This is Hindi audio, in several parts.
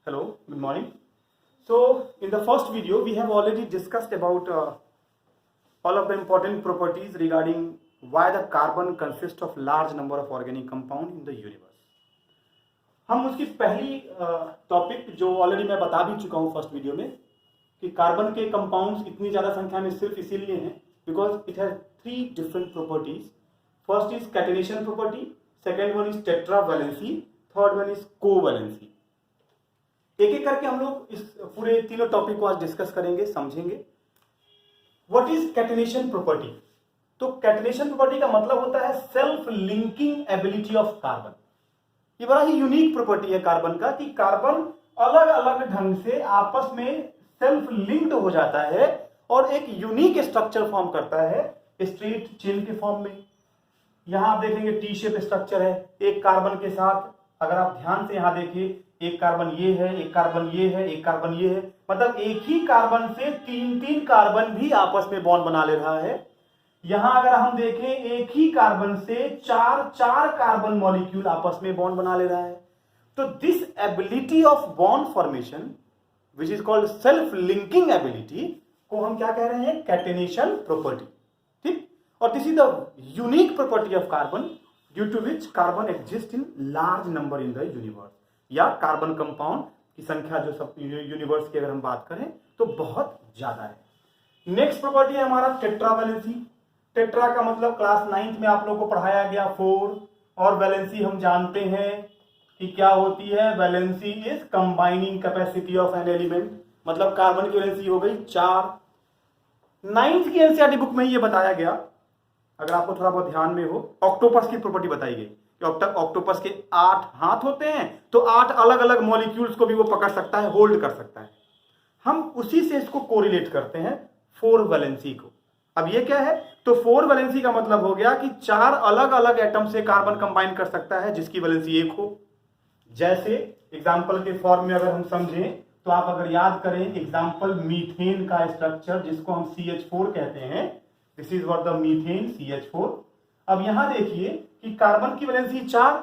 Hello, good morning. So, in the first video, we have already discussed about all of the important properties regarding why the carbon consists of large number of organic compound in the universe. हम उसकी पहली टॉपिक जो ऑलरेडी मैं बता भी चुका हूँ फर्स्ट वीडियो में कि कार्बन के कंपाउंड्स इतनी ज़्यादा संख्या में सिर्फ इसीलिए हैं because it has three different properties. First is catenation property, second one is tetravalency, third one is covalency. एक एक करके हम लोग इस पूरे तीनों टॉपिक को आज डिस्कस करेंगे, समझेंगे. What is catenation property? तो कैटेनेशन प्रॉपर्टी का मतलब होता है self linking ability of carbon. ये बड़ा ही यूनिक प्रॉपर्टी है कार्बन का कि कार्बन अलग अलग ढंग से आपस में सेल्फ लिंक्ड हो जाता है और एक यूनिक स्ट्रक्चर फॉर्म करता है स्ट्रेट चेन के फॉर्म में. यहां आप देखेंगे टी शेप स्ट्रक्चर है. एक कार्बन के साथ अगर आप ध्यान से यहां देखिए, एक कार्बन ये है, एक कार्बन ये है, एक कार्बन ये है, मतलब एक ही कार्बन से तीन तीन कार्बन भी आपस में बॉन्ड बना ले रहा है. यहां अगर हम देखें एक ही कार्बन से चार चार कार्बन मॉलिक्यूल आपस में बॉन्ड बना ले रहा है. तो this ability of bond formation which is called self linking ability को हम क्या कह रहे हैं? Catenation property. ठीक. और this is the unique property of carbon due to which carbon exist in large number in the universe. या कार्बन कंपाउंड की संख्या जो सब यूनिवर्स की अगर हम बात करें तो बहुत ज्यादा है. नेक्स्ट प्रॉपर्टी है हमारा टेट्रावैलेंसी. टेट्रा का मतलब क्लास 9th में आप लोगों को पढ़ाया गया 4, और वैलेंसी हम जानते हैं कि क्या होती है. Valency is combining capacity of an element. मतलब कार्बन की वैलेंसी हो गई 4. 9th की एनसीईआरटी बुक में ये बताया गया, अगर आपको थोड़ा बहुत ध्यान में हो, ऑक्टोपस की प्रॉपर्टी बताई गई कि ऑक्टोपस के 8 हाथ होते हैं तो 8 अलग अलग मॉलिक्यूल्स को भी वो पकड़ सकता है, होल्ड कर सकता है. हम उसी से इसको कोरिलेट करते हैं 4 वैलेंसी को. अब ये क्या है? तो 4 वैलेंसी का मतलब हो गया कि 4 अलग अलग एटम से कार्बन कंबाइन कर सकता है जिसकी वैलेंसी 1 हो. जैसे एग्जांपल के फॉर्म में अगर हम समझें तो आप अगर याद करें एग्जांपल मीथेन का स्ट्रक्चर जिसको हम CH4 कहते हैं. This is what the methane CH4. अब यहां देखिए कि कार्बन की वैलेंसी 4,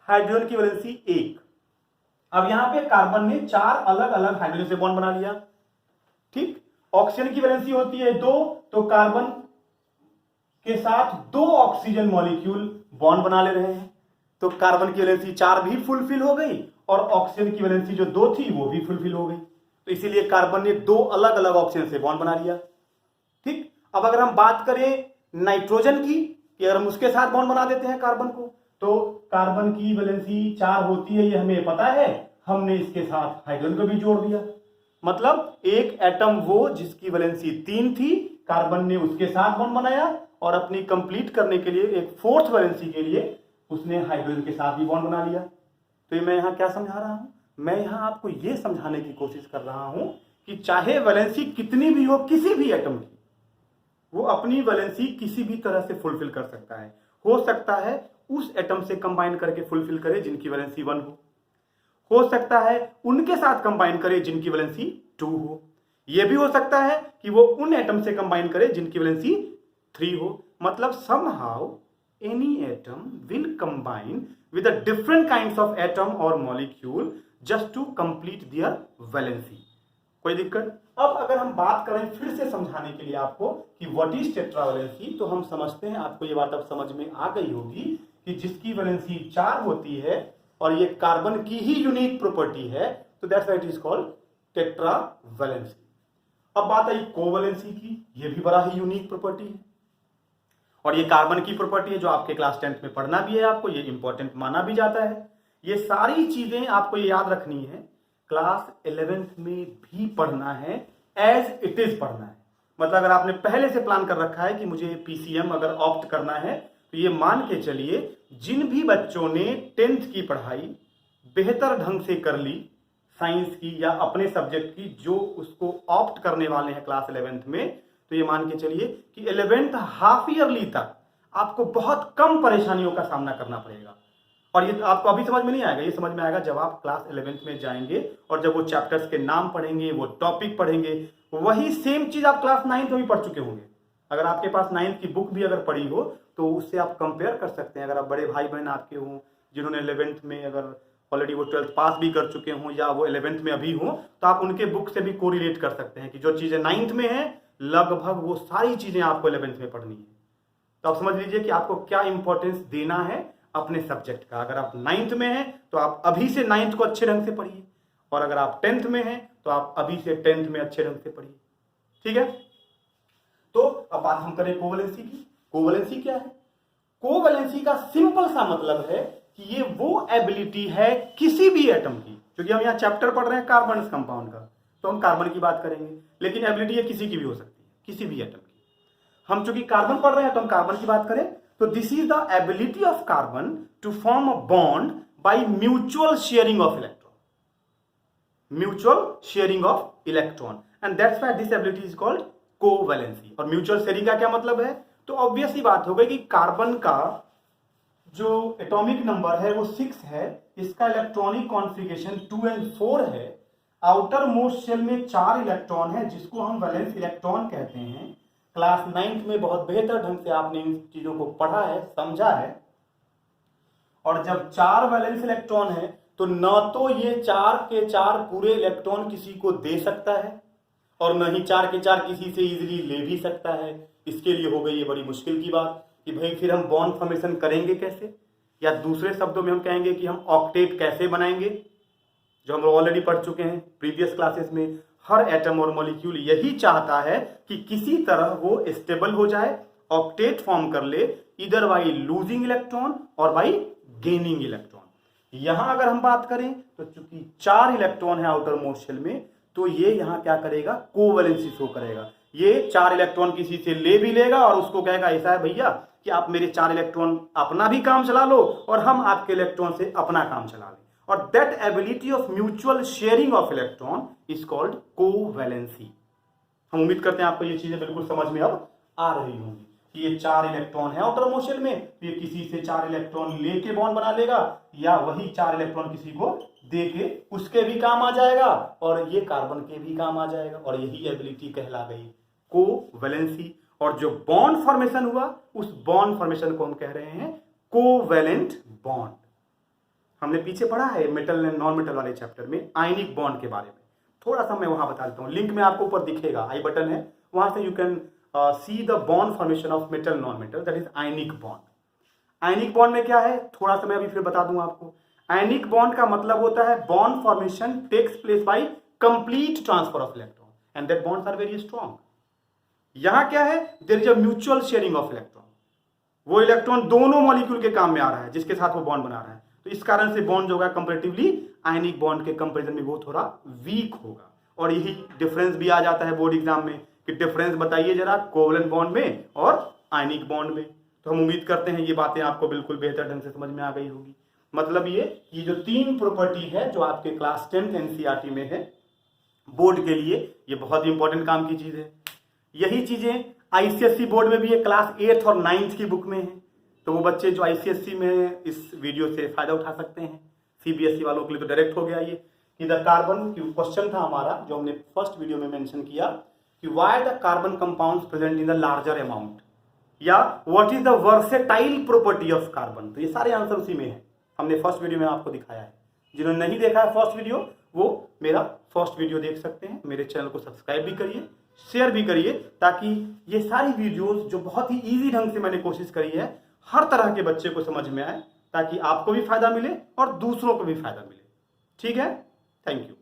हाइड्रोजन की वैलेंसी 1. अब यहां पे कार्बन ने 4 अलग अलग हाइड्रोजन से बॉन्ड बना लिया. ठीक. ऑक्सीजन की वैलेंसी होती है 2, तो कार्बन के साथ 2 ऑक्सीजन मॉलिक्यूल बॉन्ड बना ले रहे हैं. तो कार्बन की वैलेंसी 4 भी फुलफिल हो गई और ऑक्सीजन की वैलेंसी जो 2 थी वो भी फुलफिल हो गई. तो इसीलिए कार्बन ने 2 अलग अलग ऑक्सीजन से बॉन्ड बना लिया. ठीक. अब अगर हम बात करें नाइट्रोजन की कि अगर हम उसके साथ बॉन्ड बना देते हैं कार्बन को, तो कार्बन की वैलेंसी 4 होती है, ये हमें पता है. हमने इसके साथ हाइड्रोजन को भी जोड़ दिया. मतलब एक एटम वो जिसकी वैलेंसी 3 थी, कार्बन ने उसके साथ बॉन्ड बनाया और अपनी कंप्लीट करने के लिए एक 4th वैलेंसी के लिए उसने हाइड्रोजन के साथ भी बॉन्ड बना लिया. तो ये मैं यहां क्या समझा रहा हूं? मैं यहां आपको यह समझाने की कोशिश कर रहा हूं कि चाहे वैलेंसी कितनी भी हो किसी भी एटम की, वो अपनी वैलेंसी किसी भी तरह से फुलफिल कर सकता है. हो सकता है उस एटम से कंबाइन करके फुलफिल करे जिनकी वैलेंसी 1 हो सकता है उनके साथ कंबाइन करे जिनकी वैलेंसी 2 हो. यह भी हो सकता है कि वो उन एटम से कंबाइन करे जिनकी वैलेंसी 3 हो. मतलब somehow any atom will combine with a different kinds of atom or molecule just to complete their valency. कोई दिक्कत? अब अगर हम बात करें फिर से समझाने के लिए आपको कि व्हाट इज टेट्रावैलेंसी, तो हम समझते हैं, आपको ये बात अब समझ में आ गई होगी कि जिसकी वैलेंसी 4 होती है और ये कार्बन की ही यूनिक प्रॉपर्टी है, तो that's why it is called tetravalency. अब बात आई कोवैलेंसी की. ये भी बड़ा ही यूनिक प्रॉपर्टी है और ये कार्बन की प्रॉपर्टी है जो आपके क्लास 10th में पढ़ना भी है. आपको ये इंपॉर्टेंट माना भी जाता है. ये सारी चीजें आपको ये याद रखनी है. क्लास 11th में भी पढ़ना है, एज इट इज पढ़ना है. मतलब अगर आपने पहले से प्लान कर रखा है कि मुझे PCM अगर ऑप्ट करना है, तो ये मान के चलिए जिन भी बच्चों ने 10th की पढ़ाई बेहतर ढंग से कर ली, साइंस की या अपने सब्जेक्ट की, जो उसको ऑप्ट करने वाले हैं क्लास 11th में, तो ये मान के चलिए कि 11th हाफ ईयरली तक आपको बहुत कम परेशानियों का सामना करना पड़ेगा. और ये आपको अभी समझ में नहीं आएगा, ये समझ में आएगा जब आप क्लास 11th में जाएंगे और जब वो चैप्टर्स के नाम पढ़ेंगे, वो टॉपिक पढ़ेंगे. वही सेम चीज आप क्लास 9th में भी पढ़ चुके होंगे. अगर आपके पास 9th की बुक भी अगर पढ़ी हो तो उससे आप कंपेयर कर सकते हैं. अगर आप बड़े भाई बहन आपके हों जिन्होंने 11th में अगर ऑलरेडी वो 12th पास भी कर चुके हों या वो 11th में अभी हों, तो आप उनके बुक से भी कोरिलेट कर सकते हैं कि जो चीज़ें 9th में हैं लगभग वो सारी चीज़ें आपको 11th में पढ़नी है। तो आप समझ लीजिए कि आपको क्या इंपॉर्टेंस देना है अपने सब्जेक्ट का। अगर आप 9th में हैं तो आप अभी से 9th को अच्छे ढंग से पढ़िए, और अगर आप 10th में हैं तो आप अभी से 10th में अच्छे ढंग से पढ़िए। ठीक है, तो अब बात हम करें कोवैलेंसी की। कोवैलेंसी क्या है? कोवैलेंसी का सिंपल सा मतलब है कि ये वो एबिलिटी है किसी भी एटम की, क्योंकि हम यहाँ चैप्टर पढ़ रहे हैं कार्बन कंपाउंड का, तो हम कार्बन की बात करेंगे, लेकिन एबिलिटी ये किसी की भी हो सकती है, किसी भी एटम की। हम चूंकि कार्बन पढ़ रहे हैं तो हम कार्बन की बात करें, तो this is the ability of carbon to form a bond by mutual sharing of electron, mutual sharing of electron, and that's why this ability is called covalency. और म्यूचुअल शेयरिंग का क्या मतलब है? तो ऑब्वियस ही बात हो गई कि कार्बन का जो एटॉमिक नंबर है वो 6 है, इसका इलेक्ट्रॉनिक कॉन्फ़िगरेशन 2 and 4 है, आउटर मोस्ट शेल में 4 इलेक्ट्रॉन है जिसको हम वैलेंस इलेक्ट्रॉन कहते हैं। क्लास 9th में बहुत बेहतर ढंग से आपने इन चीजों को पढ़ा है, समझा है। और जब 4 वैलेंस इलेक्ट्रॉन है तो न तो ये 4 के 4 पूरे इलेक्ट्रॉन किसी को दे सकता है, और न ही 4 के 4 किसी से इजीली ले भी सकता है। इसके लिए हो गई ये बड़ी मुश्किल की बात कि भाई फिर हम बॉन्ड फॉर्मेशन करेंगे कैसे, या दूसरे शब्दों में हम कहेंगे कि हम ऑक्टेट कैसे बनाएंगे, जो हम ऑलरेडी पढ़ चुके हैं प्रीवियस क्लासेस में। हर एटम और मॉलिक्यूल यही चाहता है कि किसी तरह वो स्टेबल हो जाए, ऑक्टेट फॉर्म कर ले, इधर बाई लूजिंग इलेक्ट्रॉन और बाई गेनिंग इलेक्ट्रॉन। यहां अगर हम बात करें तो चूंकि 4 इलेक्ट्रॉन है आउटर मोस्ट शेल में, तो ये यहां क्या करेगा? कोवैलेंसी शो करेगा। ये 4 इलेक्ट्रॉन किसी से ले भी लेगा और उसको कहेगा ऐसा है भैया कि आप मेरे 4 इलेक्ट्रॉन अपना भी काम चला लो और हम आपके इलेक्ट्रॉन से अपना काम चला लें। और that ability of mutual sharing of electron is called covalency. हम उम्मीद करते हैं आपको ये चीजें बिल्कुल समझ में अब आ रही होंगी कि ये 4 इलेक्ट्रॉन है आउटर मोस्ट शेल में, तो ये किसी से 4 इलेक्ट्रॉन लेके बॉन्ड बना लेगा, या वही 4 इलेक्ट्रॉन किसी को दे के उसके भी काम आ जाएगा और ये कार्बन के भी काम आ जाएगा, और यही एबिलिटी कहला गई कोवैलेंसी। और जो बॉन्ड फॉर्मेशन हुआ उस बॉन्ड फॉर्मेशन को हम कह रहे हैं कोवैलेंट बॉन्ड। हमने पीछे पढ़ा है मेटल एंड नॉन मेटल वाले चैप्टर में आयनिक बॉन्ड के बारे में, थोड़ा सा मैं वहां बता देता हूं। लिंक में आपको ऊपर दिखेगा, आई बटन है, वहां से you can see the bond formation of metal non metal, that is ionic bond. Ionic bond में क्या है थोड़ा सा मैं अभी फिर बता दूं आपको। आयनिक बॉन्ड का मतलब होता है bond formation takes place by complete transfer of electron, and that bonds are very strong. यहां क्या है? There is a mutual sharing of electron. वो इलेक्ट्रॉन दोनों मॉलिक्यूल के काम में आ रहा है जिसके साथ वो बॉन्ड बना रहा है, तो इस कारण से बॉन्ड जो होगा कंपैरेटिवली आयनिक बॉन्ड के कंपैरिजन में वो थोड़ा वीक होगा। और यही डिफरेंस भी आ जाता है बोर्ड एग्जाम में कि डिफरेंस बताइए जरा कोवैलेंट बॉन्ड में और आयनिक बॉन्ड में। तो हम उम्मीद करते हैं ये बातें आपको बिल्कुल बेहतर ढंग से समझ में आ गई होगी। मतलब ये जो 3 प्रॉपर्टी है जो आपके क्लास 10th एनसीईआरटी में है, बोर्ड के लिए ये बहुत इंपॉर्टेंट काम की चीज है। यही चीजें आईसीएसई बोर्ड में भी है, क्लास 8th और 9th की बुक में है। तो वो बच्चे जो आईसीएसई में इस वीडियो से फायदा उठा सकते हैं। सीबीएसई वालों के लिए तो डायरेक्ट हो गया ये कि द कार्बन की क्वेश्चन था हमारा जो हमने फर्स्ट वीडियो में मेंशन किया कि why the carbon compounds present in the larger amount, या what is the versatile property of carbon. तो ये सारे आंसर उसी में है, हमने फर्स्ट वीडियो में आपको दिखाया है। जिन्होंने नहीं देखा है फर्स्ट वीडियो वो मेरा फर्स्ट वीडियो देख सकते हैं। मेरे चैनल को सब्सक्राइब भी करिए, शेयर भी करिए, ताकि ये सारी वीडियोस जो बहुत ही इजी ढंग से मैंने कोशिश करी है हर तरह के बच्चे को समझ में आए, ताकि आपको भी फायदा मिले और दूसरों को भी फायदा मिले। ठीक है, थैंक यू।